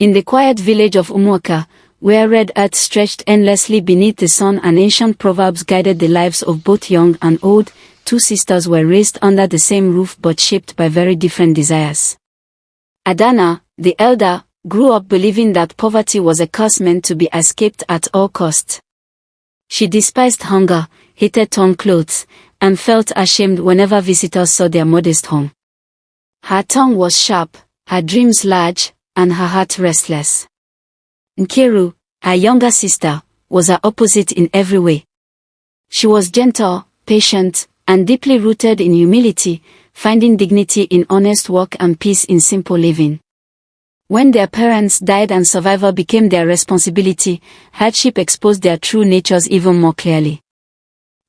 In the quiet village of Umuaka, where red earth stretched endlessly beneath the sun and ancient proverbs guided the lives of both young and old, two sisters were raised under the same roof but shaped by very different desires. Adana, the elder, grew up believing that poverty was a curse meant to be escaped at all costs. She despised hunger, hated torn clothes, and felt ashamed whenever visitors saw their modest home. Her tongue was sharp, her dreams large, and her heart restless. Nkiru, her younger sister, was her opposite in every way. She was gentle, patient, and deeply rooted in humility, finding dignity in honest work and peace in simple living. When their parents died and survival became their responsibility, hardship exposed their true natures even more clearly.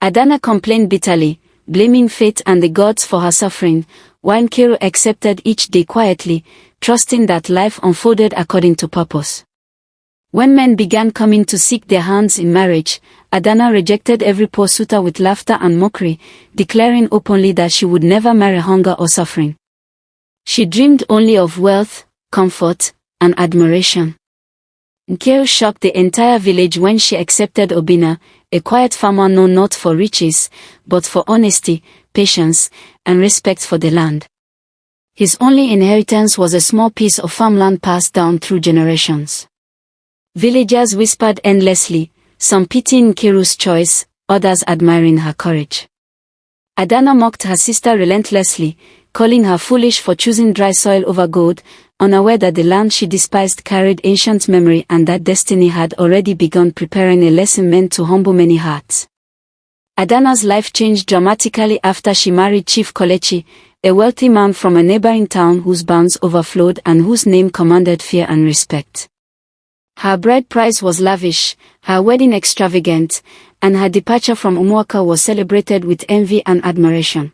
Adana complained bitterly, blaming fate and the gods for her suffering, while Nkiru accepted each day quietly, trusting that life unfolded according to purpose. When men began coming to seek their hands in marriage, Adana rejected every poor suitor with laughter and mockery, declaring openly that she would never marry hunger or suffering. She dreamed only of wealth, comfort, and admiration. Nkiru shocked the entire village when she accepted Obina, a quiet farmer known not for riches, but for honesty, patience, and respect for the land. His only inheritance was a small piece of farmland passed down through generations. Villagers whispered endlessly, some pitying Nkiru's choice, others admiring her courage. Adana mocked her sister relentlessly, calling her foolish for choosing dry soil over gold, unaware that the land she despised carried ancient memory and that destiny had already begun preparing a lesson meant to humble many hearts. Adana's life changed dramatically after she married Chief Kolechi, a wealthy man from a neighboring town whose barns overflowed and whose name commanded fear and respect. Her bride price was lavish, her wedding extravagant, and her departure from Umuaka was celebrated with envy and admiration.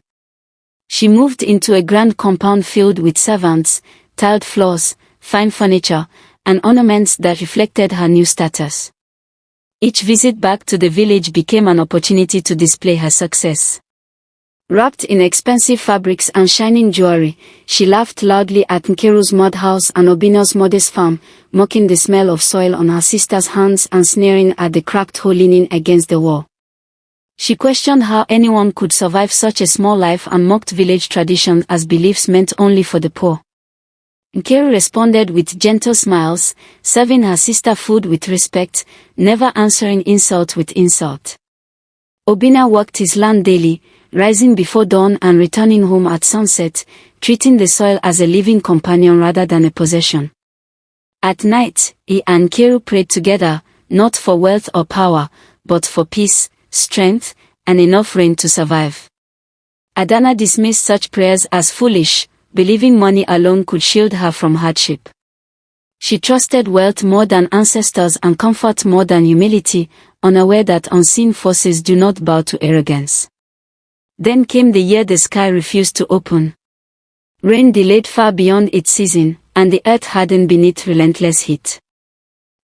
She moved into a grand compound filled with servants, tiled floors, fine furniture, and ornaments that reflected her new status. Each visit back to the village became an opportunity to display her success. Wrapped in expensive fabrics and shining jewelry, she laughed loudly at Nkiru's mud house and Obina's modest farm, mocking the smell of soil on her sister's hands and sneering at the cracked hole leaning against the wall. She questioned how anyone could survive such a small life and mocked village traditions as beliefs meant only for the poor. Nkiru responded with gentle smiles, serving her sister food with respect, never answering insult with insult. Obina worked his land daily, rising before dawn and returning home at sunset, treating the soil as a living companion rather than a possession. At night, he and Nkiru prayed together, not for wealth or power, but for peace, strength, and enough rain to survive. Adana dismissed such prayers as foolish, believing money alone could shield her from hardship. She trusted wealth more than ancestors and comfort more than humility, unaware that unseen forces do not bow to arrogance. Then came the year the sky refused to open. Rain delayed far beyond its season, and the earth hardened beneath relentless heat.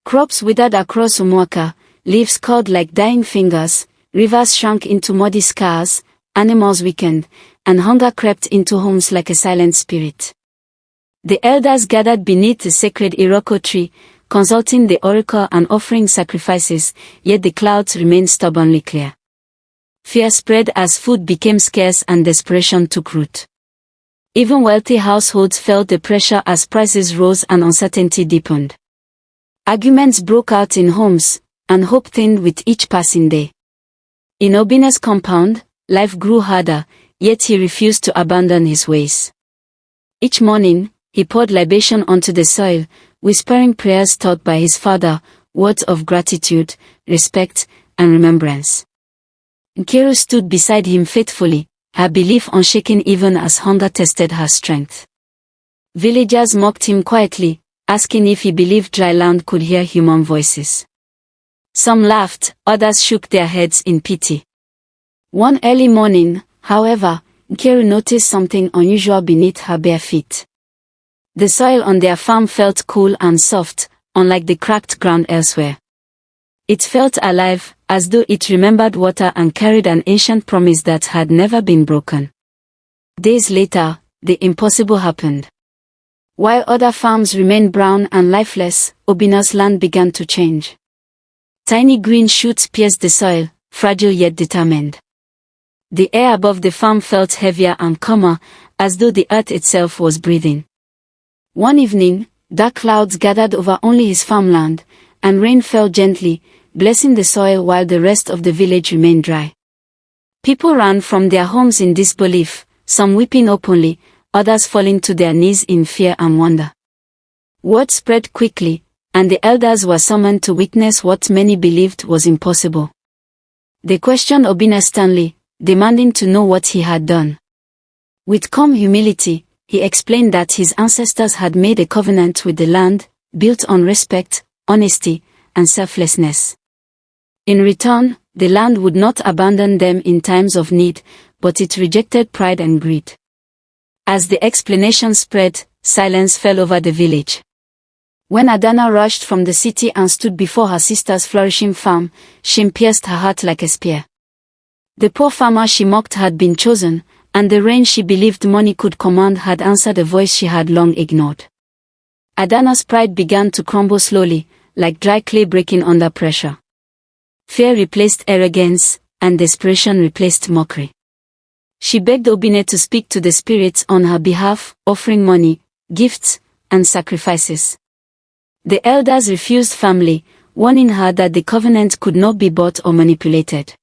Crops withered across Umuaka, leaves curled like dying fingers, rivers shrunk into muddy scars, animals weakened, and hunger crept into homes like a silent spirit. The elders gathered beneath the sacred Iroko tree, consulting the oracle and offering sacrifices, yet the clouds remained stubbornly clear. Fear spread as food became scarce and desperation took root. Even wealthy households felt the pressure as prices rose and uncertainty deepened. Arguments broke out in homes, and hope thinned with each passing day. In Obina's compound, life grew harder, yet he refused to abandon his ways. Each morning, he poured libation onto the soil, whispering prayers taught by his father, words of gratitude, respect, and remembrance. Nkiru stood beside him faithfully, her belief unshaken even as hunger tested her strength. Villagers mocked him quietly, asking if he believed dry land could hear human voices. Some laughed, others shook their heads in pity. One early morning, however, Nkiru noticed something unusual beneath her bare feet. The soil on their farm felt cool and soft, unlike the cracked ground elsewhere. It felt alive, as though it remembered water and carried an ancient promise that had never been broken. Days later, the impossible happened. While other farms remained brown and lifeless, Obina's land began to change. Tiny green shoots pierced the soil, fragile yet determined. The air above the farm felt heavier and calmer, as though the earth itself was breathing. One evening, dark clouds gathered over only his farmland, and rain fell gently, blessing the soil while the rest of the village remained dry. People ran from their homes in disbelief, some weeping openly, others falling to their knees in fear and wonder. Word spread quickly, and the elders were summoned to witness what many believed was impossible. They questioned Obina sternly, demanding to know what he had done. With calm humility, he explained that his ancestors had made a covenant with the land, built on respect, honesty, and selflessness. In return, the land would not abandon them in times of need, but it rejected pride and greed. As the explanation spread, silence fell over the village. When Adana rushed from the city and stood before her sister's flourishing farm, shame pierced her heart like a spear. The poor farmer she mocked had been chosen, and the rain she believed money could command had answered a voice she had long ignored. Adana's pride began to crumble slowly, like dry clay breaking under pressure. Fear replaced arrogance, and desperation replaced mockery. She begged Obine to speak to the spirits on her behalf, offering money, gifts, and sacrifices. The elders refused firmly, warning her that the covenant could not be bought or manipulated.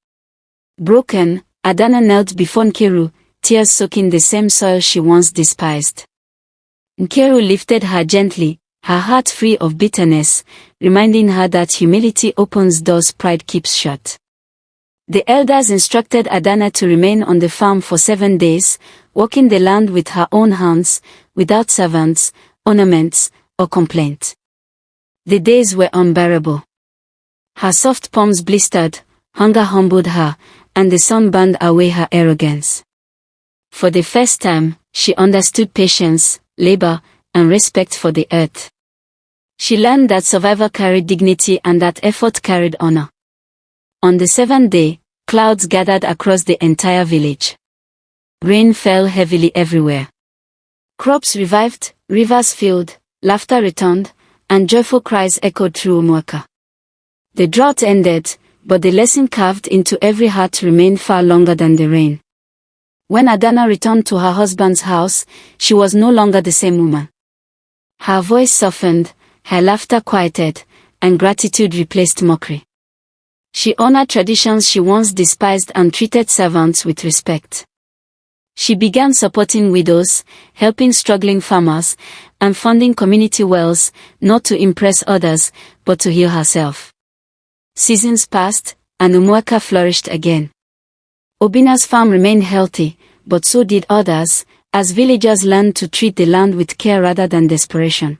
Broken, Adana knelt before Nkiru, tears soaking the same soil she once despised. Nkiru lifted her gently, her heart free of bitterness, reminding her that humility opens doors pride keeps shut. The elders instructed Adana to remain on the farm for 7 days, working the land with her own hands, without servants, ornaments, or complaint. The days were unbearable. Her soft palms blistered, hunger humbled her, and the sun burned away her arrogance. For the first time, she understood patience, labor, and respect for the earth. She learned that survival carried dignity and that effort carried honor. On the 7th day, clouds gathered across the entire village. Rain fell heavily everywhere. Crops revived, rivers filled, laughter returned, and joyful cries echoed through Umuaka. The drought ended, but the lesson carved into every heart remained far longer than the rain. When Adana returned to her husband's house, she was no longer the same woman. Her voice softened, her laughter quieted, and gratitude replaced mockery. She honored traditions she once despised and treated servants with respect. She began supporting widows, helping struggling farmers, and funding community wells, not to impress others, but to heal herself. Seasons passed, and Umuaka flourished again. Obina's farm remained healthy, but so did others, as villagers learned to treat the land with care rather than desperation.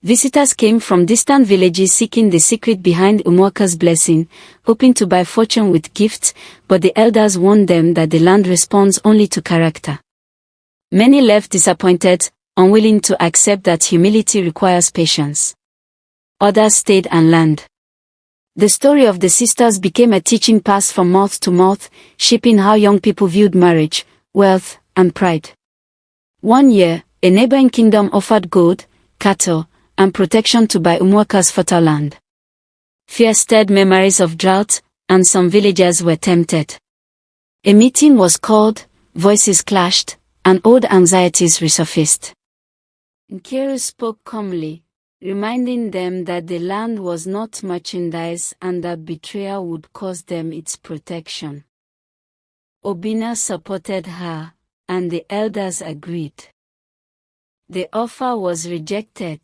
Visitors came from distant villages seeking the secret behind Umuaka's blessing, hoping to buy fortune with gifts, but the elders warned them that the land responds only to character. Many left disappointed, unwilling to accept that humility requires patience. Others stayed and learned. The story of the sisters became a teaching passed from mouth to mouth, shaping how young people viewed marriage, wealth, and pride. One year, a neighboring kingdom offered gold, cattle, and protection to buy Umuaka's fertile land. Fear stirred memories of drought, and some villagers were tempted. A meeting was called, voices clashed, and old anxieties resurfaced. Nkiru spoke calmly, reminding them that the land was not merchandise and that betrayal would cost them its protection. Obina supported her, and the elders agreed. The offer was rejected.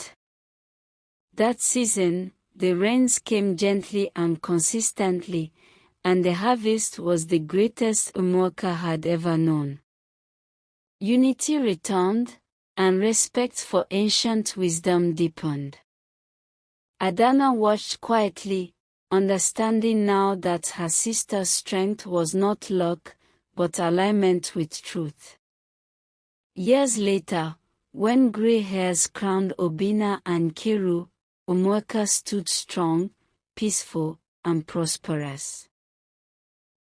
That season, the rains came gently and consistently, and the harvest was the greatest Umuaka had ever known. Unity returned, and respect for ancient wisdom deepened. Adana watched quietly, understanding now that her sister's strength was not luck, but alignment with truth. Years later, when gray hairs crowned Obina and Nkiru, Umuaka stood strong, peaceful, and prosperous.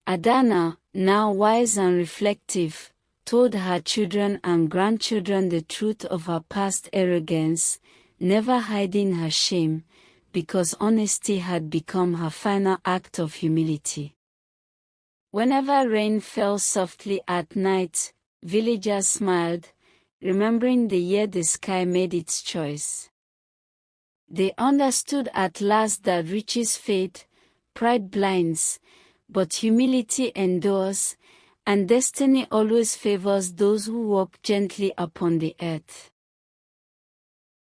Adana, now wise and reflective, told her children and grandchildren the truth of her past arrogance, never hiding her shame, because honesty had become her final act of humility. Whenever rain fell softly at night, villagers smiled, remembering the year the sky made its choice. They understood at last that riches fade, pride blinds, but humility endures, and destiny always favors those who walk gently upon the earth.